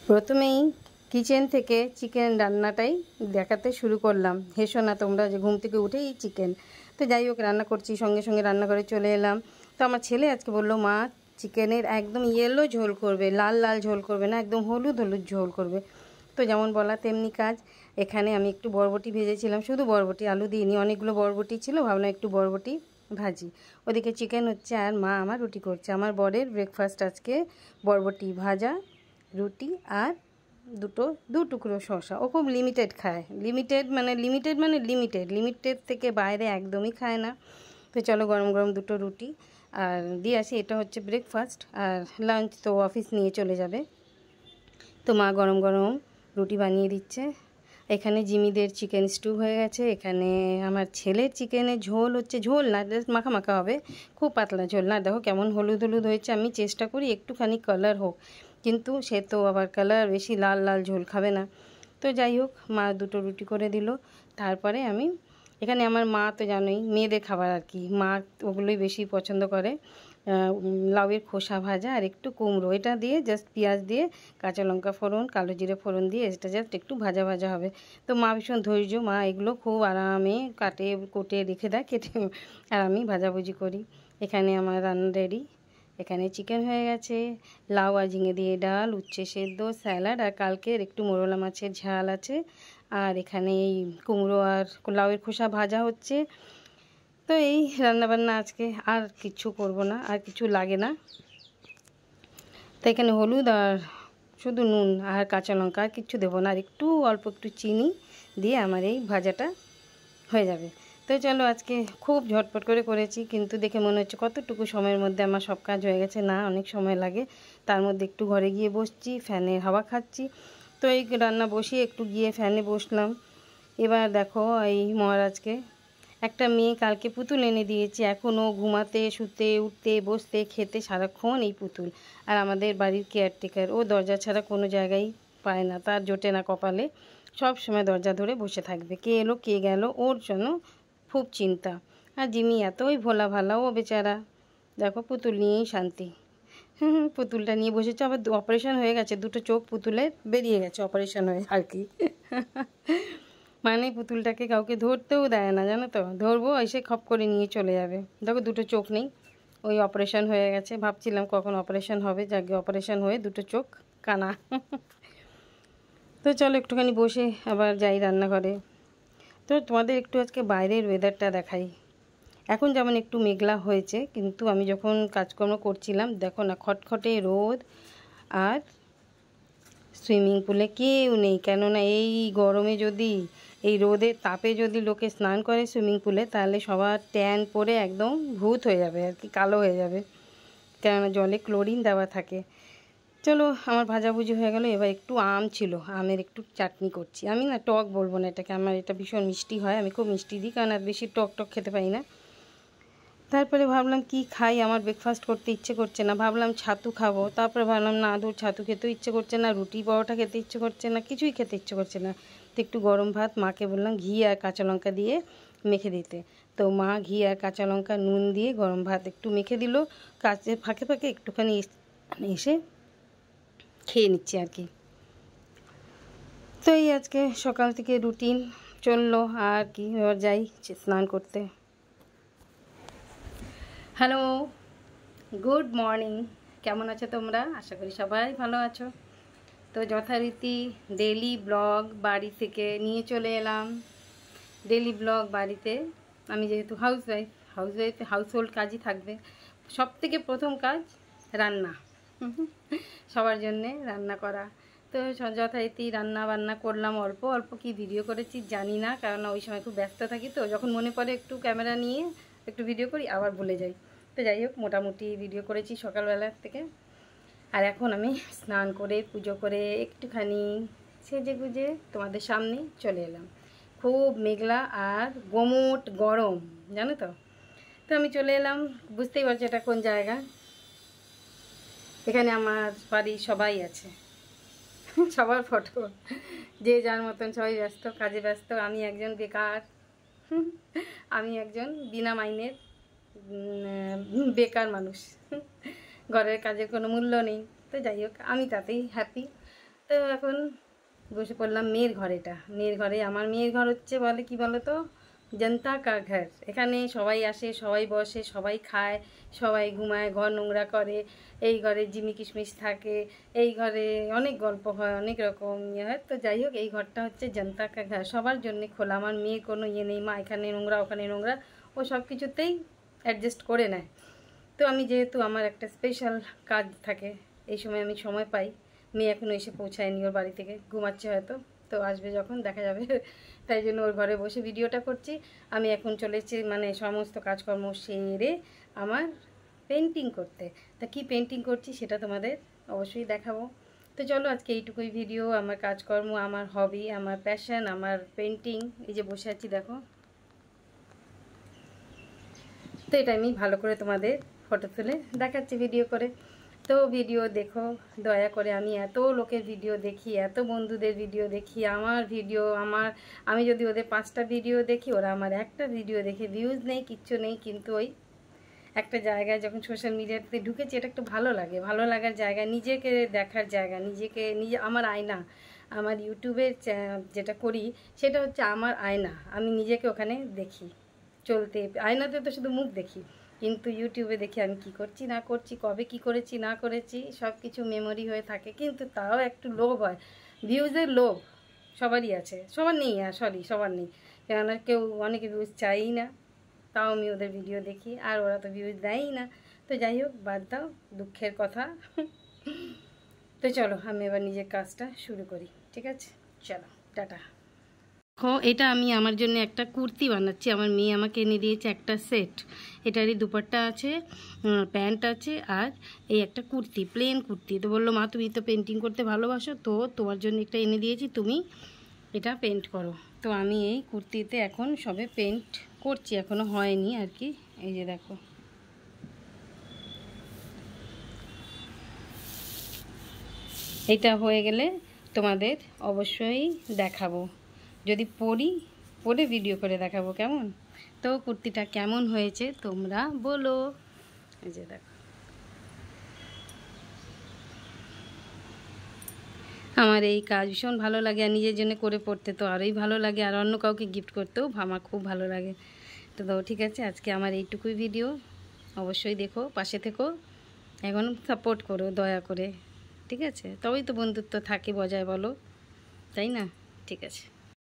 প্রথমেই কিচেন থেকে চিকেন রান্নাটাই দেখাতে শুরু করলাম। হেসো না তোমরা যে ঘুম থেকে উঠেই চিকেন। তো যাই হোক, রান্না করছি, সঙ্গে সঙ্গে রান্নাঘরে চলে এলাম। তো আমার ছেলে আজকে বললো, মা চিকেনের একদম ইয়েলো ঝোল করবে, লাল লাল ঝোল করবে না, একদম হলুদ হলুদ ঝোল করবে। তো যেমন বলা তেমনি কাজ। এখানে আমি একটু বরবটি ভেজেছিলাম, শুধু বরবটি, আলু দিইনি, অনেকগুলো বরবটি ছিল, ভাবলাম একটু বরবটি ভাজি। ওদিকে চিকেন হচ্ছে আর মা আমার রুটি করছে। আমার বরের ব্রেকফাস্ট আজকে বরবটি ভাজা, রুটি আর দু টুকরো শসা। ও খুব লিমিটেড খায়, লিমিটেড থেকে বাইরে একদমই খায় না। তো চলো গরম গরম দুটো রুটি আর দিয়ে আসি। এটা হচ্ছে ব্রেকফাস্ট, আর লাঞ্চ তো অফিস নিয়ে চলে যাবে। তো মা গরম গরম রুটি বানিয়ে দিচ্ছে। এখানে জিমিদের চিকেন স্টু হয়ে গেছে। এখানে আমার ছেলের চিকেনের ঝোল হচ্ছে, ঝোল না, জাস্ট মাখা মাখা হবে, খুব পাতলা ঝোল না। দেখো কেমন হলুদ হলুদ হয়েছে। আমি চেষ্টা করি একটুখানি কালার হোক, কিন্তু সে তো আবার কালার বেশি লাল লাল ঝোল খাবে না। তো যাই হোক, মা দুটো রুটি করে দিল। তারপরে আমি এখানে, আমার মা তো জানোই মেয়েদের খাবার আর কি, মা ওগুলোই বেশি পছন্দ করে। লাউয়ের খোসা ভাজা আর একটু কুমড়ো, এটা দিয়ে জাস্ট পেঁয়াজ দিয়ে কাঁচা লঙ্কা ফোড়ন, কালো জিরে ফোড়ন দিয়ে এটা জাস্ট একটু ভাজা ভাজা হবে। তো মা ভীষণ ধৈর্য, মা এগুলো খুব আরামে কোটে রেখে দেয়, কেটে আর আমি ভাজাভুজি করি। এখানে আমার রান্না রেডি। এখানে চিকেন হয়ে গেছে, লাউ আর ঝিঙে দিয়ে ডাল, উচ্ছে সেদ্ধ, স্যালাড, আর কালকের একটু মোরলা মাছের ঝাল আছে। আর এখানে এই কুমড়ো আর লাউয়ের খোসা ভাজা হচ্ছে। তো এই রান্নাবান্না আজকে, আর কিছু করব না, আর কিছু লাগে না। তো এখানে হলুদ আর শুধু নুন আর কাঁচা লঙ্কা, আর কিচ্ছু দেবো না, আর একটু অল্প একটু চিনি দিয়ে আমার এই ভাজাটা হয়ে যাবে। তো চলো, আজকে খুব ঝটপট করে করেছি, কিন্তু দেখে মনে হচ্ছে কতটুকু সময়ের মধ্যে আমার সব কাজ হয়ে গেছে। না, অনেক সময় লাগে। তার মধ্যে একটু ঘরে গিয়ে বসছি, ফ্যানের হাওয়া খাচ্ছি। তো এই রান্না বসিয়ে একটু গিয়ে ফ্যানে বসলাম। এবার দেখো, এই মহারাজকে একটা মেয়ে কালকে পুতুল এনে দিয়েছে, এখনও ঘুমাতে, শুতে, উঠতে, বসতে, খেতে সারাক্ষণ এই পুতুল। আর আমাদের বাড়ির কেয়ারটেকার, ও দরজা ছাড়া কোনো জায়গায় পায় না, তার জোটে না কপালে, সব সময় দরজা ধরে বসে থাকবে, কে এলো কে গেল, ওর জন্য খুব চিন্তা। আর জিমি এতই ভোলা ভালা, ও বেচারা দেখো পুতুল নিয়েই শান্তি। পুতুলটা নিয়ে বসেছে, আবার অপারেশন হয়ে গেছে, দুটো চোখ পুতুলের বেরিয়ে গেছে অপারেশন হয়ে আর কি। মানে পুতুলটাকে কাউকে ধরতেও দেয় না, জানো তো, ধরবো এসে খপ করে নিয়ে চলে যাবে। দেখো দুটো চোখ নেই, ওই অপারেশন হয়ে গেছে। ভাবছিলাম কখন অপারেশন হবে, যাকে অপারেশন হয়ে দুটো চোখ কানা। তো চলো একটুখানি বসে আবার যাই রান্নাঘরে। তো তোমাদের একটু আজকে বাইরের ওয়েদারটা দেখাই। এখন যেমন একটু মেঘলা হয়েছে, কিন্তু আমি যখন কাজকর্ম করছিলাম, দেখো না, খটখটে রোদ, আর সুইমিং পুলে কেউ নেই। কেননা এই গরমে যদি, এই রোদের তাপে যদি লোকে স্নান করে সুইমিং পুলে, তাহলে সবার ট্যান পরে একদম ভূত হয়ে যাবে আর কি, কালো হয়ে যাবে, কেননা জলে ক্লোরিন দেওয়া থাকে। চলো, আমার ভাজাভুজি হয়ে গেল। এবার একটু আম ছিল, আমের একটু চাটনি করছি। আমি না টক বলবো না এটাকে, আমার এটা ভীষণ মিষ্টি হয়, আমি খুব মিষ্টি দিই, কারণ আর বেশি টক খেতে পাই না। তারপরে ভাবলাম কি খাই, আমার ব্রেকফাস্ট করতে ইচ্ছে করছে না, ভাবলাম ছাতু খাবো। তারপরে ভাবলাম না, আদৌ ছাতু খেতেও ইচ্ছে করছে না, রুটি পরোটা খেতে ইচ্ছে করছে না, কিছুই খেতে ইচ্ছে করছে না। তো একটু গরম ভাত, মাকে বললাম ঘি আর কাঁচা লঙ্কা দিয়ে মেখে দিতে। তো মা ঘি আর কাঁচা লঙ্কা নুন দিয়ে গরম ভাত একটু মেখে দিল, কাজের ফাঁকে ফাঁকে একটুখানি এসে খেয়ে নিচ্ছি আর কি। তো এই আজকে সকাল থেকে রুটিন চললো আর কি। এবার যাই স্নান করতে। হ্যালো, গুড মর্নিং, কেমন আছো তোমরা? আশা করি সবাই ভালো আছো। তো যথারীতি ডেলি ব্লগ বাড়ি থেকে নিয়ে চলে এলাম। ডেলি ব্লগ বাড়িতে, আমি যেহেতু হাউসওয়াইফে হাউসহোল্ড কাজই থাকবে। সব থেকে প্রথম কাজ রান্না, সবার জন্যে রান্না করা। তো যথারীতি রান্না বান্না করলাম, অল্প অল্প কি ভিডিও করেছি জানি না, কারণ ওই সময় খুব ব্যস্ত থাকি। তো যখন মনে পড়ে একটু ক্যামেরা নিয়ে একটু ভিডিও করি, আবার ভুলে যাই। তো যাই হোক, মোটামুটি ভিডিও করেছি সকালবেলার থেকে। আর এখন আমি স্নান করে পুজো করে একটুখানি সেজে গুজে তোমাদের সামনে চলে এলাম। খুব মেঘলা আর গোমোট গরম, জানো তো। তো আমি চলে এলাম, বুঝতেই পারছি এটা কোন জায়গা। এখানে আমার বাড়ির সবাই আছে, সবার ফটো, যে যার মতন সবাই ব্যস্ত, কাজে ব্যস্ত। আমি একজন বেকার, আমি একজন বিনা মাইনের বেকার মানুষ, ঘরের কাজের কোনো মূল্য নেই। তো যাই হোক, আমি তাতেই হ্যাপি। তো এখন বসে পড়লাম মেয়ের ঘর। এটা মেয়ের ঘরে, আমার মেয়ের ঘর হচ্ছে বলে কি বলো তো, জনতা কা ঘর। এখানে সবাই আসে, সবাই বসে, সবাই খায়, সবাই ঘুমায়, ঘর নোংরা করে, এই ঘরে জিমি কিশমিশ থাকে, এই ঘরে অনেক গল্প হয়, অনেক রকম ইয়ে হয়। তো যাই হোক, এই ঘরটা হচ্ছে জনতা কা ঘর, সবার জন্য খোলা। আমার মেয়ে কোনো ইয়ে নেই, মা এখানে নোংরা ওখানে নোংরা, ও সব কিছুতেই অ্যাডজাস্ট করে নেয়। তো আমি যেহেতু আমার একটা স্পেশাল কাজ থাকে, এই সময় আমি সময় পাই। মেয়ে এখনও এসে পৌঁছায়নি ওর বাড়ি থেকে, ঘুমাচ্ছে হয়তো, তো আসবে যখন দেখা যাবে। তাই জন্য ওর ঘরে বসে ভিডিওটা করছি। আমি এখন চলেছি মানে সমস্ত কাজকর্ম সেরে আমার পেন্টিং করতে। তা কি পেন্টিং করছি সেটা তোমাদের অবশ্যই দেখাবো। তো চলো আজকে এইটুকুই ভিডিও। আমার কাজকর্ম, আমার হবি, আমার প্যাশন, আমার পেন্টিং। এই যে বসে আছি দেখো, তো এটা আমি ভালো করে তোমাদের ফটো তুলে দেখাচ্ছি ভিডিও করে। তো ভিডিও দেখো দয়া করে। আমি এত লোকের ভিডিও দেখি, এত বন্ধুদের ভিডিও দেখি, আমার ভিডিও আমি যদি ওদের 5টা ভিডিও দেখি, ওরা আমার একটা ভিডিও দেখে, ভিউজ নেই, কিচ্ছু নেই, কিন্তু ওই একটা জায়গায় যখন সোশ্যাল মিডিয়াতে ঢুকেছি, এটা একটু ভালো লাগে, ভালো লাগার জায়গা, নিজেকে দেখার জায়গা, নিজে আমার আয়না। আমার ইউটিউবের যেটা করি সেটা হচ্ছে আমার আয়না। আমি নিজেকে ওখানে দেখি চলতে, আয়নাতে তো শুধু মুখ দেখি, কিন্তু ইউটিউবে দেখি আমি কি করছি না করছি, কবে কি করেছি না করেছি, সব কিছু মেমোরি হয়ে থাকে। কিন্তু তাও একটু লোভ হয়, ভিউজের লোভ সবারই আছে, সবার নেই, সবার নেই, কেননা কেউ অনেকে ভিউজ চাইই না, তাও আমি ওদের ভিডিও দেখি, আর ওরা তো ভিউজ দেয়ই না। তো যাই হোক, বাদ দাও, দুঃখের কথা। তো চলো আমি এবার নিজের কাজটা শুরু করি, ঠিক আছে? চলো টাটা। এটা আমি আমার জন্য একটা কুর্তি বানাচ্ছি। আমার মেয়ে আমাকে এনে দিয়েছে একটা সেট। এটারই দুপাট্টা আছে, প্যান্ট আছে, আর এই একটা কুর্তি, প্লেন কুর্তি। তো বললো মা তুমি তো পেন্টিং করতে ভালোবাসো, তো তোমার জন্য একটা এনে দিয়েছি, তুমি এটা পেন্ট করো। তো আমি এই কুর্তিতে এখন সবে পেন্ট করছি, এখনও হয়নি আর কি। এই যে দেখো, এটা হয়ে গেলে তোমাদের অবশ্যই দেখাবো, যদি পরে ভিডিও করে দেখাবো, কেমন? তো কুর্তিটা কেমন হয়েছে তোমরা বলো। এই যে দেখো, আমার এই কাজ ভীষণ ভালো লাগে, আর নিজের জন্য করে পড়তে তো আরোই ভালো লাগে, আর অন্য কাউকে গিফট করতেও আমার খুব ভালো লাগে। তো ঠিক আছে, আজকে আমার এইটুকুই ভিডিও। অবশ্যই দেখো, পাশে থেকো, এখন সাপোর্ট করো দয়া করে, ঠিক আছে? তবেই তো বন্ধুত্ব থাকে বজায়, বলো, তাই না? ঠিক আছে।